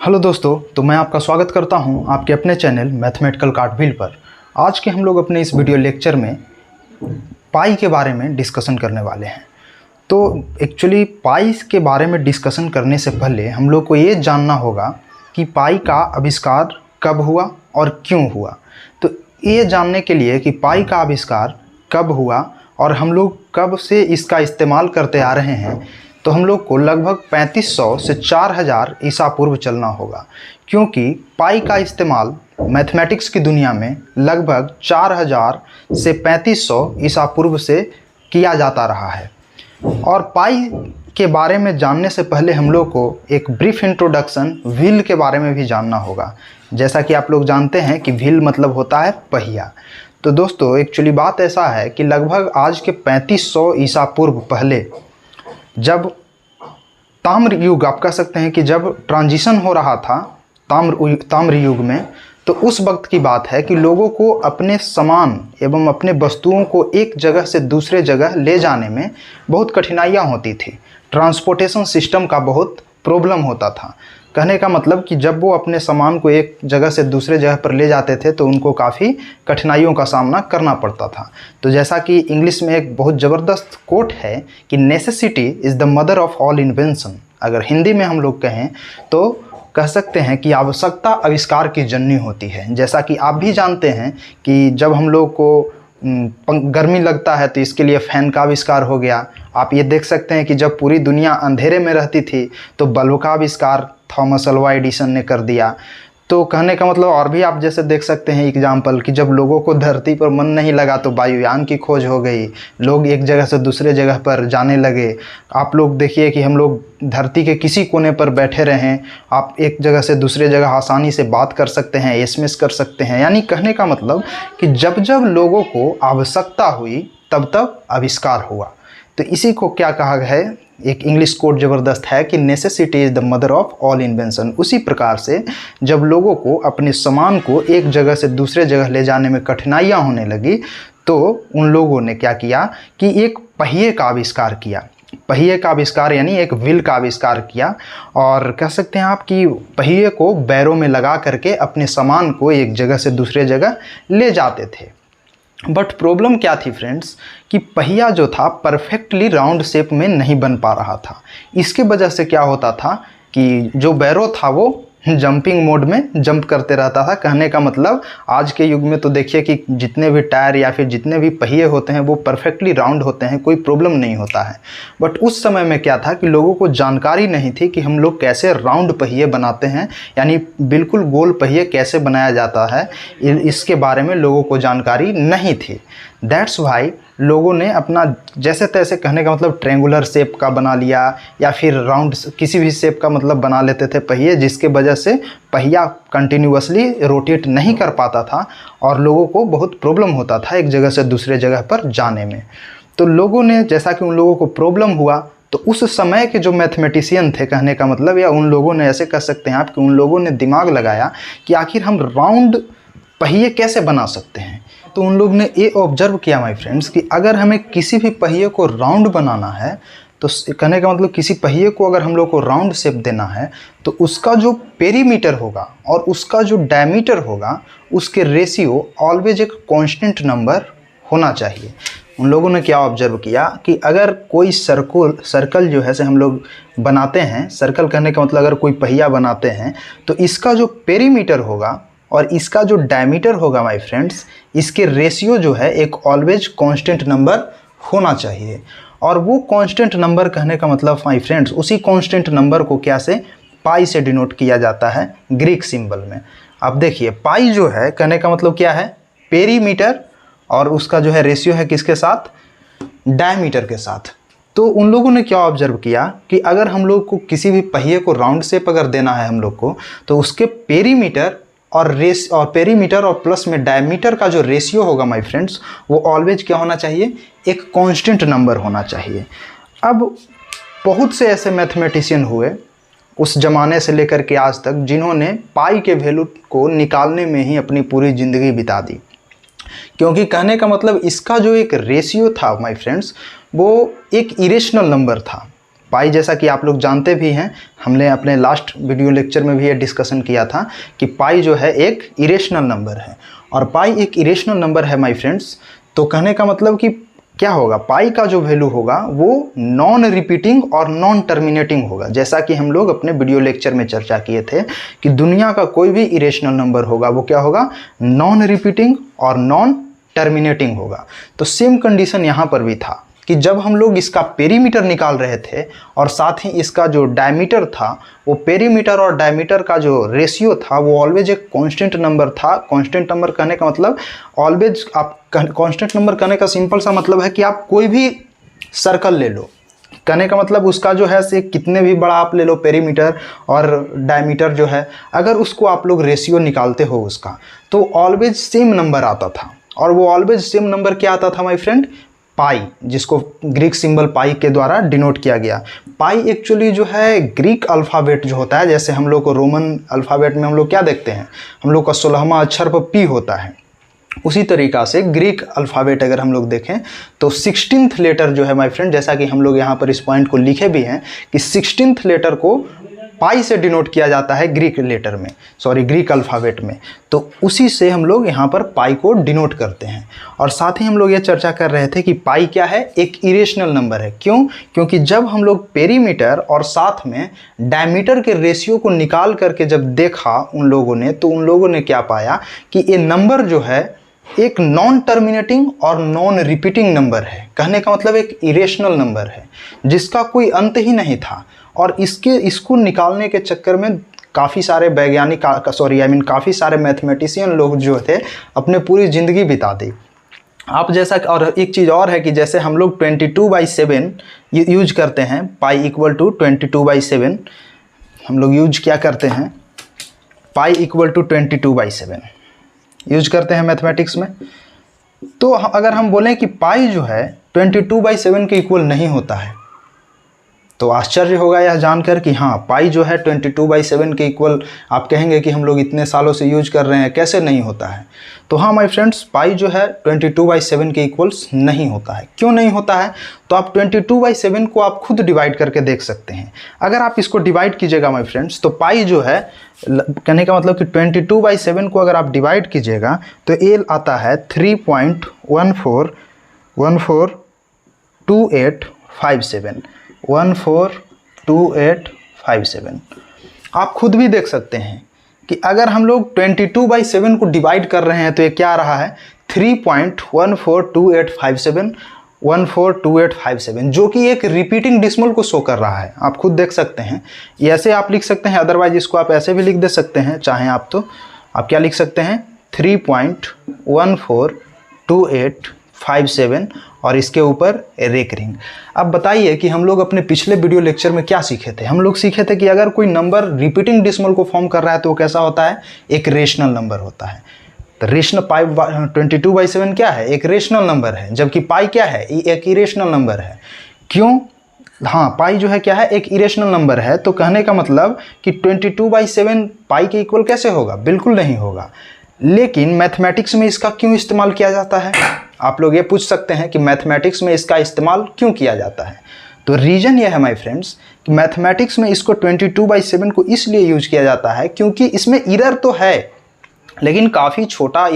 Hello दोस्तों, तो मैं आपका स्वागत करता हूं आपके अपने चैनल मैथमेटिकल कार्टव्हील पर। आज के हम लोग अपने इस वीडियो लेक्चर में पाई के बारे में डिस्कशन करने वाले हैं। तो एक्चुअली पाई के बारे में डिस्कशन करने से पहले हम लोग को ये जानना होगा कि पाई का आविष्कार कब हुआ और क्यों हुआ। तो ये जानने के लिए कि पाई का आविष्कार कब हुआ और हम लोग कब से इसका इस्तेमाल करते आ रहे हैं, तो हम लोग को लगभग 3500 से 4000 ईसा पूर्व चलना होगा, क्योंकि पाई का इस्तेमाल मैथमेटिक्स की दुनिया में लगभग 4000 से 3500 ईसा पूर्व से किया जाता रहा है। और पाई के बारे में जानने से पहले हम लोग को एक ब्रीफ इंट्रोडक्शन व्हील के बारे में भी जानना होगा। जैसा कि आप लोग जानते हैं कि व्हील मतलब होता है पहिया। तो दोस्तों एक्चुअली बात ऐसा है कि लगभग आज के 3500 ईसा पूर्व पहले, जब ताम्र युग आप कह सकते हैं कि जब ट्रांजिशन हो रहा था ताम्र युग में, तो उस वक्त की बात है कि लोगों को अपने सामान एवं अपने वस्तुओं को एक जगह से दूसरे जगह ले जाने में बहुत कठिनाइयाँ होती थी। ट्रांसपोर्टेशन सिस्टम का बहुत प्रॉब्लम होता था। कहने का मतलब कि जब वो अपने सामान को एक जगह से दूसरे जगह पर ले जाते थे तो उनको काफ़ी कठिनाइयों का सामना करना पड़ता था। तो जैसा कि इंग्लिश में एक बहुत ज़बरदस्त कोट है कि necessity is the mother of all invention. अगर हिंदी में हम लोग कहें तो कह सकते हैं कि आवश्यकता आविष्कार की जननी होती है। जैसा कि आप भी जानते हैं कि जब हम लोग को गर्मी लगता है तो इसके लिए फ़ैन का आविष्कार हो गया। आप ये देख सकते हैं कि जब पूरी दुनिया अंधेरे में रहती थी तो बल्ब का आविष्कार थॉमस अल्वा एडिसन ने कर दिया। तो कहने का मतलब और भी आप जैसे देख सकते हैं एग्जाम्पल कि जब लोगों को धरती पर मन नहीं लगा तो वायुयान की खोज हो गई, लोग एक जगह से दूसरे जगह पर जाने लगे। आप लोग देखिए कि हम लोग धरती के किसी कोने पर बैठे रहें, आप एक जगह से दूसरे जगह आसानी से बात कर सकते हैं, एसएमएस कर सकते हैं। यानी कहने का मतलब कि जब जब लोगों को आवश्यकता हुई तब तब आविष्कार हुआ। तो इसी को क्या कहा है, एक इंग्लिश कोट ज़बरदस्त है कि necessity is the mother of all invention. उसी प्रकार से जब लोगों को अपने सामान को एक जगह से दूसरे जगह ले जाने में कठिनाइयाँ होने लगी तो उन लोगों ने क्या किया कि एक पहिए का आविष्कार किया। पहिए का आविष्कार यानी एक व्हील का आविष्कार किया। और कह सकते हैं आप कि पहिए को बैरों में लगा करके अपने सामान को एक जगह से दूसरे जगह ले जाते थे। बट प्रॉब्लम क्या थी फ्रेंड्स कि पहिया जो था परफेक्टली राउंड शेप में नहीं बन पा रहा था। इसके वजह से क्या होता था कि जो बैरो था वो जंपिंग मोड में जंप करते रहता था। कहने का मतलब आज के युग में तो देखिए कि जितने भी टायर या फिर जितने भी पहिए होते हैं वो परफेक्टली राउंड होते हैं, कोई प्रॉब्लम नहीं होता है। बट उस समय में क्या था कि लोगों को जानकारी नहीं थी कि हम लोग कैसे राउंड पहिए बनाते हैं, यानी बिल्कुल गोल पहिए कैसे बनाया जाता है, इसके बारे में लोगों को जानकारी नहीं थी। दैट्स वाई लोगों ने अपना जैसे तैसे, कहने का मतलब ट्रेंगुलर शेप का बना लिया या फिर राउंड किसी भी शेप का मतलब बना लेते थे पहिए, जिसके वजह से पहिया कंटिन्यूअसली रोटेट नहीं कर पाता था और लोगों को बहुत प्रॉब्लम होता था एक जगह से दूसरे जगह पर जाने में। तो लोगों ने, जैसा कि उन लोगों को प्रॉब्लम हुआ तो उस समय के जो मैथमेटिशियन थे, कहने का मतलब, या उन लोगों ने, ऐसे कह सकते हैं आप कि उन लोगों ने दिमाग लगाया कि आखिर हम राउंड पहिए कैसे बना सकते हैं। तो उन लोग ने ये ऑब्जर्व किया माय फ्रेंड्स कि अगर हमें किसी भी पहिए को राउंड बनाना है तो कहने का मतलब किसी पहिए को अगर हम लोग को राउंड शेप देना है तो उसका जो पेरीमीटर होगा और उसका जो डायमीटर होगा उसके रेशियो ऑलवेज एक कांस्टेंट नंबर होना चाहिए। उन लोगों ने क्या ऑब्जर्व किया कि अगर कोई सर्कल जो है से हम लोग बनाते हैं, सर्कल कहने का मतलब अगर कोई पहिया बनाते हैं तो इसका जो पेरीमीटर होगा और इसका जो डायमीटर होगा माय फ्रेंड्स, इसके रेशियो जो है एक ऑलवेज कांस्टेंट नंबर होना चाहिए। और वो कांस्टेंट नंबर, कहने का मतलब माय फ्रेंड्स, उसी कांस्टेंट नंबर को क्या से, पाई से डिनोट किया जाता है ग्रीक सिंबल में। अब देखिए पाई जो है, कहने का मतलब क्या है, पेरीमीटर, और उसका जो है रेशियो है किसके साथ, डायमीटर के साथ। तो उन लोगों ने क्या ऑब्जर्व किया कि अगर हम लोग को किसी भी पहिए को राउंड शेप अगर देना है हम लोग को, तो उसके पेरीमीटर और पेरीमीटर और प्लस में डायमीटर का जो रेशियो होगा माय फ्रेंड्स, वो ऑलवेज क्या होना चाहिए, एक कांस्टेंट नंबर होना चाहिए। अब बहुत से ऐसे मैथमेटिशियन हुए उस ज़माने से लेकर के आज तक जिन्होंने पाई के वैल्यू को निकालने में ही अपनी पूरी ज़िंदगी बिता दी, क्योंकि कहने का मतलब इसका जो एक रेशियो था माय फ्रेंड्स वो एक इरेशनल नंबर था। पाई जैसा कि आप लोग जानते भी हैं, हमने अपने लास्ट वीडियो लेक्चर में भी ये डिस्कशन किया था कि पाई जो है एक इरेशनल नंबर है। और पाई एक इरेशनल नंबर है माय फ्रेंड्स, तो कहने का मतलब कि क्या होगा, पाई का जो वैल्यू होगा वो नॉन रिपीटिंग और नॉन टर्मिनेटिंग होगा। जैसा कि हम लोग अपने वीडियो लेक्चर में चर्चा किए थे कि दुनिया का कोई भी इरेशनल नंबर होगा वो क्या होगा, नॉन रिपीटिंग और नॉन टर्मिनेटिंग होगा। तो सेम कंडीशन यहाँ पर भी था कि जब हम लोग इसका पेरीमीटर निकाल रहे थे और साथ ही इसका जो डायमीटर था, वो पेरीमीटर और डायमीटर का जो रेशियो था वो ऑलवेज एक कांस्टेंट नंबर था। कांस्टेंट नंबर कहने का मतलब ऑलवेज, आप कांस्टेंट नंबर कहने का सिंपल सा मतलब है कि आप कोई भी सर्कल ले लो, कहने का मतलब उसका जो है से कितने भी बड़ा आप ले लो पेरीमीटर और डायमीटर जो है, अगर उसको आप लोग रेशियो निकालते हो उसका, तो ऑलवेज सेम नंबर आता था। और वो ऑलवेज सेम नंबर क्या आता था माय फ्रेंड, पाई, जिसको ग्रीक सिंबल पाई के द्वारा डिनोट किया गया। पाई एक्चुअली जो है ग्रीक अल्फ़ाबेट जो होता है, जैसे हम लोग को रोमन अल्फ़ाबेट में हम लोग क्या देखते हैं, हम लोग का 16वां अक्षर पर पी होता है, उसी तरीक़ा से ग्रीक अल्फ़ाबेट अगर हम लोग देखें तो 16th लेटर जो है माय फ्रेंड, जैसा कि हम लोग यहाँ पर इस पॉइंट को लिखे भी हैं कि 16th लेटर को पाई से डिनोट किया जाता है ग्रीक लेटर में, ग्रीक अल्फ़ाबेट में। तो उसी से हम लोग यहाँ पर पाई को डिनोट करते हैं। और साथ ही हम लोग ये चर्चा कर रहे थे कि पाई क्या है, एक इरेशनल नंबर है। क्यों? क्योंकि जब हम लोग पेरीमीटर और साथ में डायमीटर के रेशियो को निकाल करके जब देखा उन लोगों ने, तो उन लोगों ने क्या पाया कि ये नंबर जो है एक नॉन टर्मिनेटिंग और नॉन रिपीटिंग नंबर है। कहने का मतलब एक इरेशनल नंबर है जिसका कोई अंत ही नहीं था। और इसको निकालने के चक्कर में काफ़ी सारे वैज्ञानिक काफ़ी सारे मैथमेटिशियन लोग जो थे अपने पूरी ज़िंदगी बिता दी। आप जैसा, और एक चीज़ और है कि जैसे हम लोग 22/7 यूज करते हैं, पाई इक्वल टू 22/7 हम लोग यूज क्या करते हैं, पाई इक्वल टू 22/7 यूज करते हैं मैथमेटिक्स में। तो अगर हम बोलें कि पाई जो है 22/7 के इक्वल नहीं होता है, तो आश्चर्य होगा यह जानकर कि हाँ, पाई जो है 22/7 के इक्वल आप कहेंगे कि हम लोग इतने सालों से यूज कर रहे हैं, कैसे नहीं होता है। तो हाँ माय फ्रेंड्स, पाई जो है 22/7 के इक्वल्स नहीं होता है। क्यों नहीं होता है? तो आप 22/7 को आप खुद डिवाइड करके देख सकते हैं। अगर आप इसको डिवाइड कीजिएगा माय फ्रेंड्स, तो पाई जो है, कहने का मतलब कि 22/7 को अगर आप डिवाइड कीजिएगा तो ये आता है 3.142857 142857। आप खुद भी देख सकते हैं कि अगर हम लोग 22/7 को डिवाइड कर रहे हैं तो ये क्या आ रहा है, 3.142857 जो कि एक रिपीटिंग डिसिमल को शो कर रहा है। आप खुद देख सकते हैं, ऐसे आप लिख सकते हैं, अदरवाइज इसको आप ऐसे भी लिख दे सकते हैं चाहें आप। तो आप क्या लिख सकते हैं, 3.142857 और इसके ऊपर रेक रिंग। अब बताइए कि हम लोग अपने पिछले वीडियो लेक्चर में क्या सीखे थे। हम लोग सीखे थे कि अगर कोई नंबर रिपीटिंग डिसिमल को फॉर्म कर रहा है तो वो कैसा होता है, एक रेशनल नंबर होता है। तो रेशनल पाई 22/7 क्या है, एक रेशनल नंबर है, जबकि पाई क्या है, एक इरेशनल नंबर है। क्यों? हाँ, पाई जो है क्या है, एक इरेशनल नंबर है। तो कहने का मतलब कि 22/7 पाई के इक्वल कैसे होगा, बिल्कुल नहीं होगा। लेकिन मैथमेटिक्स में इसका क्यों इस्तेमाल किया जाता है? आप लोग ये पूछ सकते हैं कि मैथमेटिक्स में इसका इस्तेमाल क्यों किया जाता है। तो रीज़न ये है माय फ्रेंड्स कि मैथमेटिक्स में इसको 22/7 को इसलिए यूज किया जाता है क्योंकि इसमें इरर तो है, लेकिन काफ़ी छोटा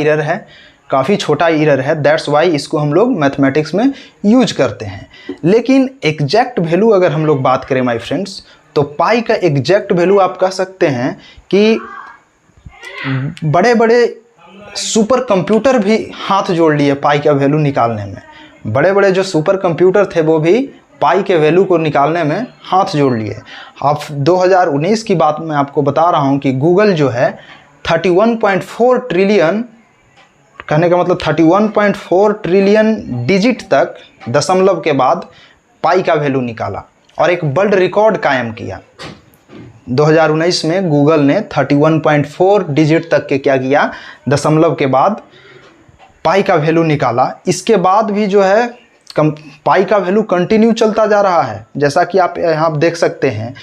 इरर है, दैट्स वाई इसको हम लोग मैथमेटिक्स में यूज करते हैं। लेकिन एग्जैक्ट वैल्यू अगर हम लोग बात करें माय फ्रेंड्स, तो पाई का एग्जैक्ट वैल्यू आप कह सकते हैं कि बड़े बड़े सुपर कंप्यूटर भी हाथ जोड़ लिए पाई का वैल्यू निकालने में। बड़े बड़े जो सुपर कंप्यूटर थे वो भी पाई के वैल्यू को निकालने में हाथ जोड़ लिए। अब 2019 की बात मैं आपको बता रहा हूँ कि गूगल जो है 31.4 ट्रिलियन, कहने का मतलब 31.4 ट्रिलियन डिजिट तक दशमलव के बाद पाई का वैल्यू निकाला और एक वर्ल्ड रिकॉर्ड कायम किया। 2019 में गूगल ने 31.4 डिजिट तक के क्या किया, दशमलव के बाद पाई का वैल्यू निकाला। इसके बाद भी जो है पाई का वैल्यू कंटिन्यू चलता जा रहा है। जैसा कि आप यहाँ देख सकते हैं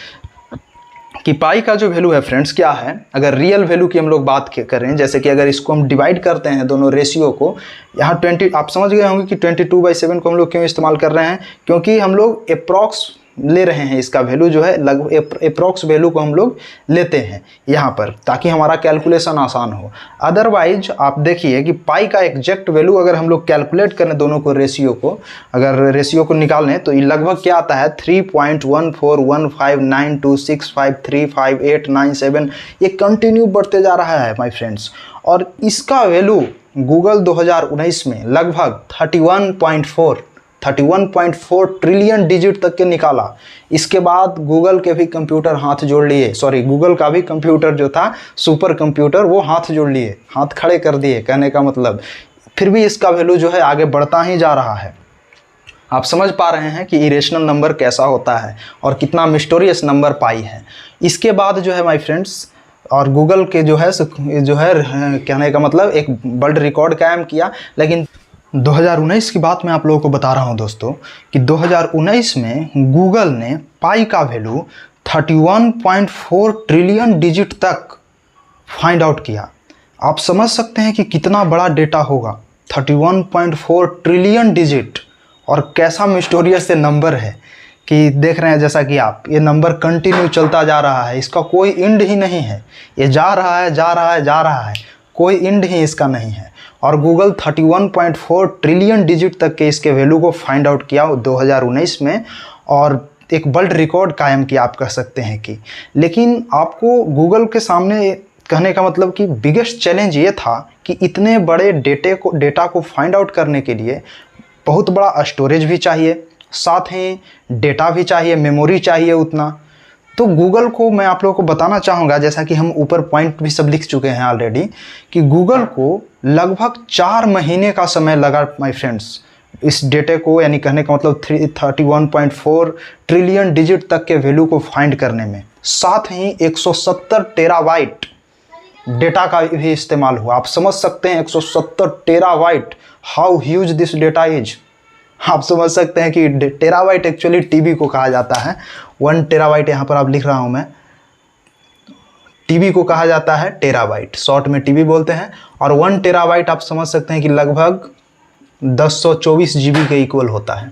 कि पाई का जो वैल्यू है फ्रेंड्स क्या है, अगर रियल वैल्यू की हम लोग बात करें, जैसे कि अगर इसको हम डिवाइड करते हैं दोनों रेशियो को, यहाँ आप समझ गए होंगे कि 22/7 को हम लोग क्यों इस्तेमाल कर रहे हैं, क्योंकि हम लोग अप्रॉक्स ले रहे हैं, इसका वैल्यू जो है लगभग अप्रॉक्स वैल्यू को हम लोग लेते हैं यहाँ पर, ताकि हमारा कैलकुलेशन आसान हो। अदरवाइज आप देखिए कि पाई का एग्जैक्ट वैल्यू अगर हम लोग कैलकुलेट करें दोनों को रेशियो को, अगर रेशियो को निकालें तो ये लगभग क्या आता है 3.1415926535897, ये कंटिन्यू बढ़ते जा रहा है माय फ्रेंड्स। और इसका वैल्यू गूगल 2019 में लगभग 31.4 ट्रिलियन डिजिट तक के निकाला। इसके बाद गूगल के भी कंप्यूटर हाथ जोड़ लिए, गूगल का भी कंप्यूटर जो था सुपर कंप्यूटर, वो हाथ जोड़ लिए, हाथ खड़े कर दिए कहने का मतलब। फिर भी इसका वैल्यू जो है आगे बढ़ता ही जा रहा है। आप समझ पा रहे हैं कि इरेशनल नंबर कैसा होता है और कितना मिस्टीरियस नंबर पाई है। इसके बाद जो है माय फ्रेंड्स, और गूगल के जो है कहने का मतलब एक वर्ल्ड रिकॉर्ड कायम किया। लेकिन 2019 की बात मैं आप लोगों को बता रहा हूं दोस्तों कि 2019 में गूगल ने पाई का वैल्यू 31.4 ट्रिलियन डिजिट तक फाइंड आउट किया। आप समझ सकते हैं कि कितना बड़ा डेटा होगा 31.4 ट्रिलियन डिजिट, और कैसा मिस्टीरियस ये नंबर है कि देख रहे हैं जैसा कि आप, ये नंबर कंटिन्यू चलता जा रहा है, इसका कोई एंड ही नहीं है, ये जा रहा है जा रहा है जा रहा है, कोई एंड ही इसका नहीं है। और गूगल 31.4 ट्रिलियन डिजिट तक के इसके वैल्यू को फाइंड आउट किया 2019 में, और एक वर्ल्ड रिकॉर्ड कायम किया आप कह सकते हैं कि। लेकिन आपको गूगल के सामने कहने का मतलब कि बिगेस्ट चैलेंज ये था कि इतने बड़े डेटा को फाइंड आउट करने के लिए बहुत बड़ा स्टोरेज भी चाहिए, साथ ही डेटा भी चाहिए, मेमोरी चाहिए उतना। तो गूगल को मैं आप लोगों को बताना चाहूँगा, जैसा कि हम ऊपर पॉइंट भी सब लिख चुके हैं ऑलरेडी, कि गूगल को लगभग 4 महीने का समय लगा माय फ्रेंड्स इस डेटे को, यानी कहने का मतलब 31.4 ट्रिलियन डिजिट तक के वैल्यू को फाइंड करने में। साथ ही 170 टेराबाइट डेटा का भी इस्तेमाल हुआ। आप समझ सकते हैं 170 terabyte, how huge this data is. आप समझ सकते हैं कि टेराबाइट एक्चुअली टीबी को कहा जाता है। 1 टेराबाइट यहाँ पर आप लिख रहा हूँ मैं, टीबी को कहा जाता है टेराबाइट, शॉर्ट में टीबी बोलते हैं। और 1 टेराबाइट आप समझ सकते हैं कि लगभग 1024 जीबी के इक्वल होता है।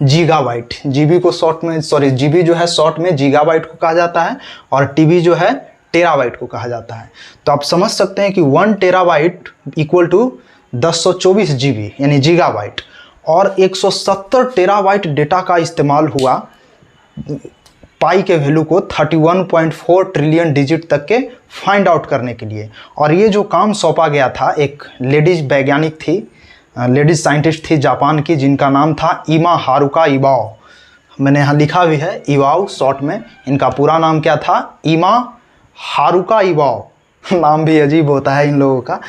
गीगाबाइट, जीबी को शॉर्ट में, जीबी जो है शॉर्ट में गीगाबाइट को कहा जाता है, और टीबी जो है टेराबाइट को कहा जाता है। तो आप समझ सकते हैं कि 1 टेराबाइट इक्वल टू 1024 जीबी यानी गीगाबाइट, और 170 टेराबाइट डेटा का इस्तेमाल हुआ पाई के वैल्यू को 31.4 ट्रिलियन डिजिट तक के फाइंड आउट करने के लिए। और ये जो काम सौंपा गया था, एक लेडीज वैज्ञानिक थी, लेडीज साइंटिस्ट थी जापान की, जिनका नाम था इमा हारुका इवाओ। मैंने यहाँ लिखा भी है इवाओ शॉर्ट में, इनका पूरा नाम क्या था, इमा हारुका इवाओ। नाम भी अजीब होता है इन लोगों का।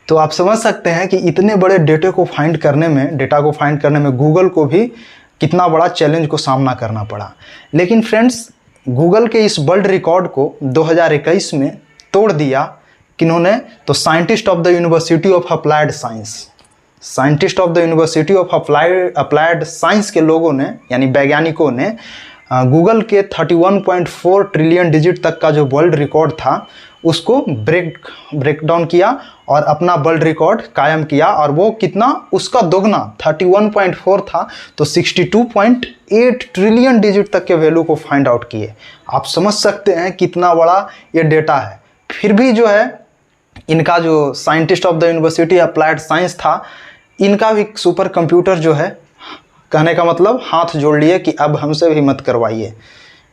तो आप समझ सकते हैं कि इतने बड़े डेटा को फाइंड करने में गूगल को भी कितना बड़ा चैलेंज को सामना करना पड़ा। लेकिन फ्रेंड्स, गूगल के इस वर्ल्ड रिकॉर्ड को 2021 में तोड़ दिया किन्होंने, तो scientist of the university of applied science के लोगों ने, यानी वैज्ञानिकों ने गूगल के 31.4 ट्रिलियन डिजिट तक का जो वर्ल्ड रिकॉर्ड था उसको ब्रेक डाउन किया और अपना वर्ल्ड रिकॉर्ड कायम किया। और वो कितना, उसका दोगुना 31.4 था तो 62.8 ट्रिलियन डिजिट तक के वैल्यू को फाइंड आउट किए। आप समझ सकते हैं कितना बड़ा ये डेटा है। फिर भी जो है इनका जो scientist of the university applied science था, इनका भी सुपर कंप्यूटर जो है कहने का मतलब हाथ जोड़ लिए कि अब हमसे भी मत करवाइए।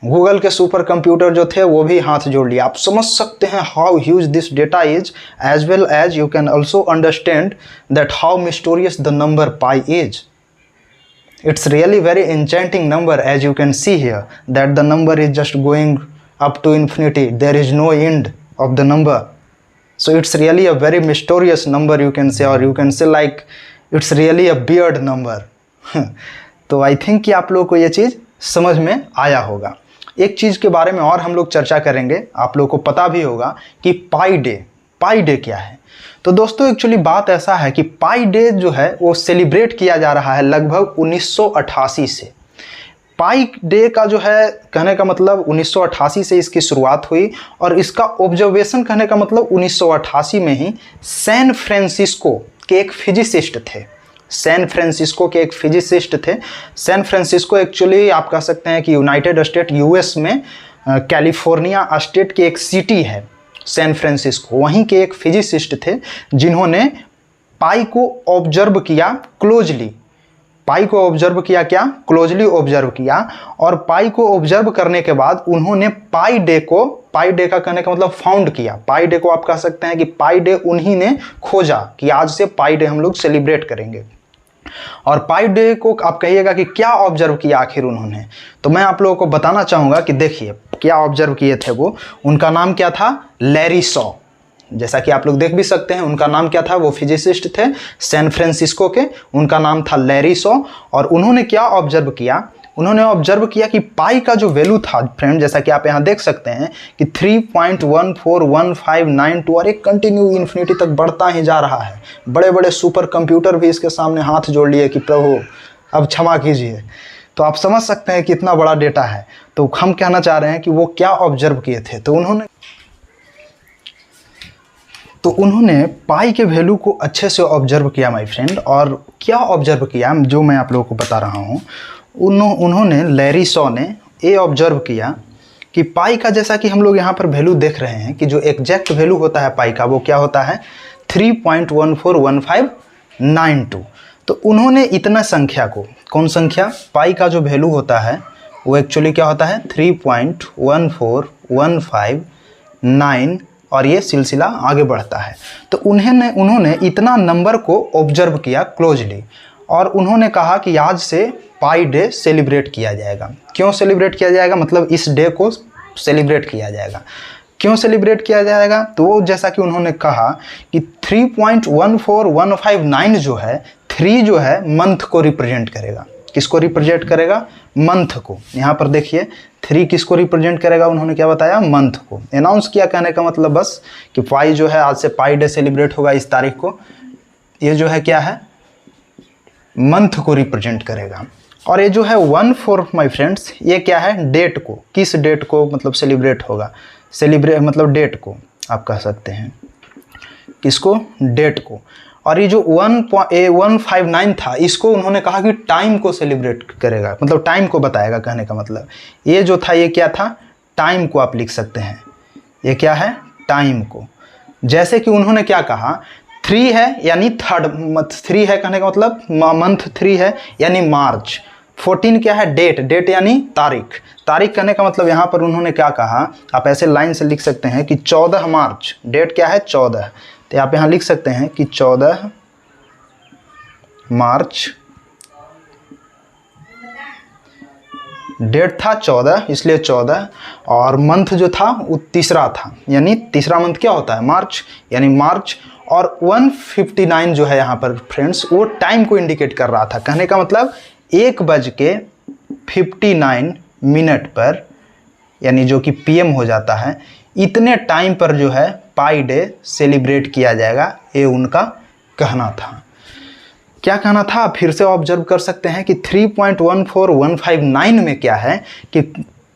गूगल के सुपर कंप्यूटर जो थे वो भी हाथ जोड़ लिए। आप समझ सकते हैं how huge this data is, as well as you can also understand that how mysterious the number pi is. It's really very enchanting number, as you can see here, that the number is just going up to infinity. There is no end of the number. So it's really a very mysterious number, you can say, or you can say like it's really a weird number. तो I think कि आप लोगों को ये चीज़ समझ में आया होगा। एक चीज़ के बारे में और हम लोग चर्चा करेंगे, आप लोगों को पता भी होगा कि पाई डे क्या है। तो दोस्तों एक्चुअली बात ऐसा है कि पाई डे जो है वो सेलिब्रेट किया जा रहा है लगभग 1988 से। पाई डे का जो है कहने का मतलब 1988 से इसकी शुरुआत हुई, और इसका ऑब्जर्वेशन कहने का मतलब 1988 में ही सैन फ्रांसिस्को के एक फिजिसिस्ट थे, सैन फ्रांसिस्को के एक फिजिसिस्ट थे। सैन फ्रांसिस्को एक्चुअली आप कह सकते हैं कि यूनाइटेड स्टेट यूएस में कैलिफोर्निया स्टेट की एक सिटी है सैन फ्रांसिस्को, वहीं के एक फिजिसिस्ट थे जिन्होंने पाई को ऑब्जर्व किया क्लोजली। पाई को ऑब्जर्व किया, क्या क्लोजली ऑब्जर्व किया, और पाई को ऑब्जर्व करने के बाद उन्होंने पाई डे को, पाई डे का कहने का मतलब फाउंड किया, पाई डे को आप कह सकते हैं कि पाई डे उन्हीं ने खोजा कि आज से पाई डे हम लोग सेलिब्रेट करेंगे। और पाई डे को आप कहिएगा कि क्या ऑब्जर्व किया आखिर उन्होंने, तो मैं आप लोगों को बताना चाहूँगा कि देखिए क्या ऑब्जर्व किए थे वो। उनका नाम क्या था, लैरी सॉ, जैसा कि आप लोग देख भी सकते हैं उनका नाम क्या था, वो फिजिसिस्ट थे सैन फ्रांसिस्को के, उनका नाम था लैरी सॉ। और उन्होंने क्या ऑब्जर्व किया, उन्होंने ऑब्जर्व किया कि पाई का जो वैल्यू था फ्रेंड, जैसा कि आप यहाँ देख सकते हैं कि 3.141592 और एक कंटिन्यू इन्फिनिटी तक बढ़ता ही जा रहा है। बड़े बड़े सुपर कंप्यूटर भी इसके सामने हाथ जोड़ लिए कि प्रभु अब क्षमा कीजिए। तो आप समझ सकते हैं कि इतना बड़ा डेटा है। तो हम कहना चाह रहे हैं कि वो क्या ऑब्जर्व किए थे, तो उन्होंने पाई के वैल्यू को अच्छे से ऑब्जर्व किया माय फ्रेंड। और क्या ऑब्जर्व किया जो मैं आप लोगों को बता रहा हूँ, उन्होंने लैरी सॉ ने ये ऑब्जर्व किया कि पाई का, जैसा कि हम लोग यहाँ पर वैल्यू देख रहे हैं कि जो एग्जैक्ट वैल्यू होता है पाई का वो क्या होता है 3.141592। तो उन्होंने इतना संख्या को, कौन संख्या, पाई का जो वैल्यू होता है वो एक्चुअली क्या होता है 3.14159 और ये सिलसिला आगे बढ़ता है। तो उन्होंने इतना नंबर को ऑब्जर्व किया क्लोजली और उन्होंने कहा कि आज से पाई डे सेलिब्रेट किया जाएगा। क्यों सेलिब्रेट किया जाएगा, मतलब इस डे को सेलिब्रेट किया जाएगा। क्यों सेलिब्रेट किया जाएगा, तो वो जैसा कि उन्होंने कहा कि 3.14159 जो है, 3 जो है मंथ को रिप्रेजेंट करेगा। किसको रिप्रेजेंट करेगा, मंथ को। यहाँ पर देखिए 3 किसको रिप्रेजेंट करेगा, उन्होंने क्या बताया, मंथ को अनाउंस किया। कहने का मतलब बस कि पाई जो है आज से पाई डे सेलिब्रेट होगा इस तारीख को। ये जो है क्या है, मंथ को रिप्रेजेंट करेगा। और ये जो है 14 माय फ्रेंड्स, ये क्या है, डेट को, किस डेट को मतलब सेलिब्रेट होगा, सेलिब्रेट मतलब डेट को आप कह सकते हैं, किसको, डेट को। और ये जो 159 था इसको उन्होंने कहा कि टाइम को सेलिब्रेट करेगा, मतलब टाइम को बताएगा। कहने का मतलब ये जो था ये क्या था, टाइम को आप लिख सकते हैं, ये क्या है, टाइम को। जैसे कि उन्होंने क्या कहा, 3 है यानी थर्ड, 3 है कहने का मतलब मंथ 3 है यानी मार्च। 14 क्या है, डेट, डेट यानी तारीख, तारीख कहने का मतलब यहाँ पर उन्होंने क्या कहा, आप ऐसे लाइन से लिख सकते हैं कि 14 मार्च, डेट क्या है 14, तो आप यहाँ लिख सकते हैं कि 14 मार्च, डेट था 14 इसलिए 14, और मंथ जो था वो तीसरा था, यानी तीसरा मंथ क्या होता है, मार्च, यानी मार्च। और 159 जो है यहाँ पर फ्रेंड्स वो टाइम को इंडिकेट कर रहा था। कहने का मतलब 1:59 पर, यानी जो कि पीएम हो जाता है, इतने टाइम पर जो है पाई डे सेलिब्रेट किया जाएगा, ये उनका कहना था। क्या कहना था, फिर से ऑब्जर्व कर सकते हैं कि 3.14159 में क्या है कि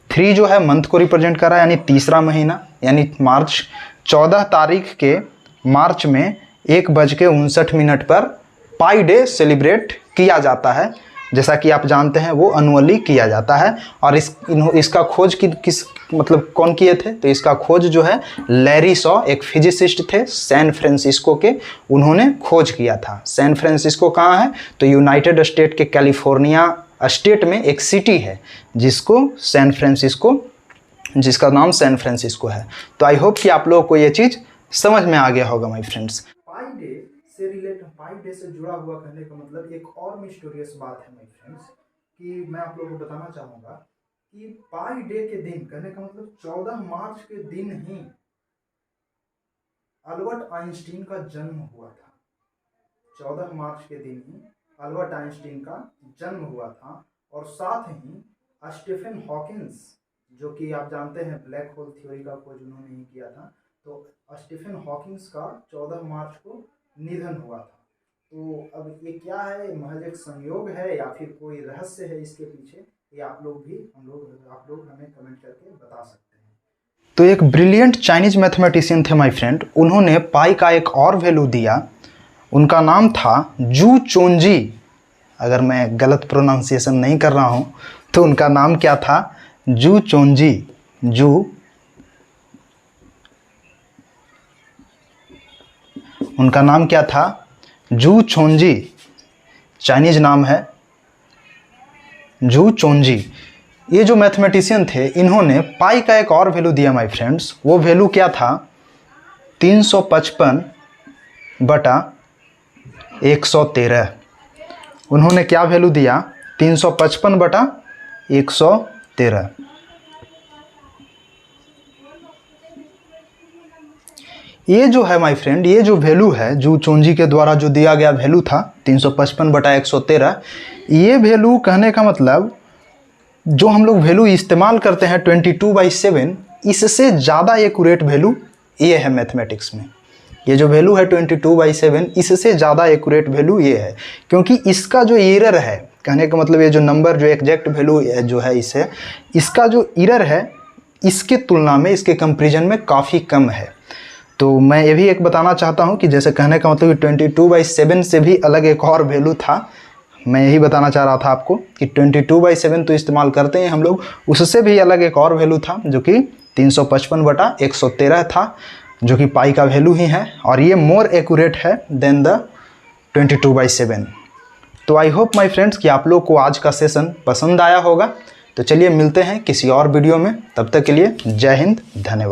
3 जो है मंथ को रिप्रेजेंट कर रहा है यानी तीसरा महीना यानी मार्च। 14 तारीख के मार्च में 1:59 पर पाई डे सेलिब्रेट किया जाता है, जैसा कि आप जानते हैं वो एनुअली किया जाता है। और इसका खोज किस मतलब कौन किए थे, तो इसका खोज जो है लैरी सॉ, एक फिजिसिस्ट थे सैन फ्रांसिस्को के, उन्होंने खोज किया था। सैन फ्रांसिस्को कहाँ है, तो यूनाइटेड स्टेट के कैलिफोर्निया स्टेट में एक सिटी है जिसको सैन फ्रांसिस्को, जिसका नाम सैन फ्रांसिस्को है। तो आई होप कि आप लोगों को ये चीज़ समझ में आ गया होगा माय फ्रेंड्स। पाई डे से जुड़ा हुआ कहने का मतलब एक और मिस्टीरियस बात है माय फ्रेंड्स, कि मैं आप लोगों को बताना चाहूँगा कि पाई डे के दिन, कहने का मतलब 14 मार्च के दिन ही अल्बर्ट आइंस्टीन का जन्म हुआ था। 14 मार्च के दिन ही अल्बर्ट आइंस्टीन का जन्म हुआ था। और साथ ही स्टीफन हॉकिंस, जो कि आप जानते हैं ब्लैक होल थ्योरी का खोज उन्होंने ही किया था, तो स्टीफन हॉकिंस का 14 मार्च को निधन हुआ था। तो अब ये क्या है, महज एक संयोग है या फिर कोई रहस्य है इसके पीछे, ये आप लोग हमें कमेंट करके बता सकते हैं। तो एक ब्रिलियंट चाइनीज मैथमेटिशियन थे माय फ्रेंड, उन्होंने पाई का एक और वैल्यू दिया उनका नाम था जू चोंजी। अगर मैं गलत प्रोनाउंसिएशन नहीं कर रहा हूँ तो उनका नाम क्या था? जू चोंजी। उनका नाम क्या था? जू चोंजी। चाइनीज नाम है जू चोंजी। ये जो मैथमेटिशियन थे, इन्होंने पाई का एक और वैल्यू दिया माय फ्रेंड्स। वो वैल्यू क्या था? 355 बटा 113। उन्होंने क्या वैल्यू दिया? 355 बटा 113। ये जो है माय फ्रेंड, ये जो वैल्यू है, जू चोंजी के द्वारा जो दिया गया वैल्यू था 355 बटा 113, ये वैल्यू कहने का मतलब जो हम लोग वैल्यू इस्तेमाल करते हैं 22/7, इससे ज़्यादा एक्यूरेट वैल्यू ये है मैथमेटिक्स में। ये जो वैल्यू है 22/7, इससे ज़्यादा एक्यूरेट वैल्यू ये है, क्योंकि इसका जो एरर है, कहने का मतलब ये जो नंबर जो एग्जैक्ट वैल्यू जो है इसे, इसका जो एरर है इसके तुलना में, इसके कंपेरिजन में काफ़ी कम है। तो मैं ये भी एक बताना चाहता हूँ कि जैसे कहने का मतलब कि 22/7 से भी अलग एक और वैल्यू था। मैं यही बताना चाह रहा था आपको कि 22/7 तो इस्तेमाल करते हैं हम लोग, उससे भी अलग एक और वैल्यू था जो कि 355 बटा 113 था, जो कि पाई का वैल्यू ही है, और ये मोर एक्यूरेट है देन द 22/7। तो आई होप माय फ्रेंड्स कि आप लोग को आज का सेशन पसंद आया होगा। तो चलिए मिलते हैं किसी और वीडियो में, तब तक के लिए जय हिंद, धन्यवाद।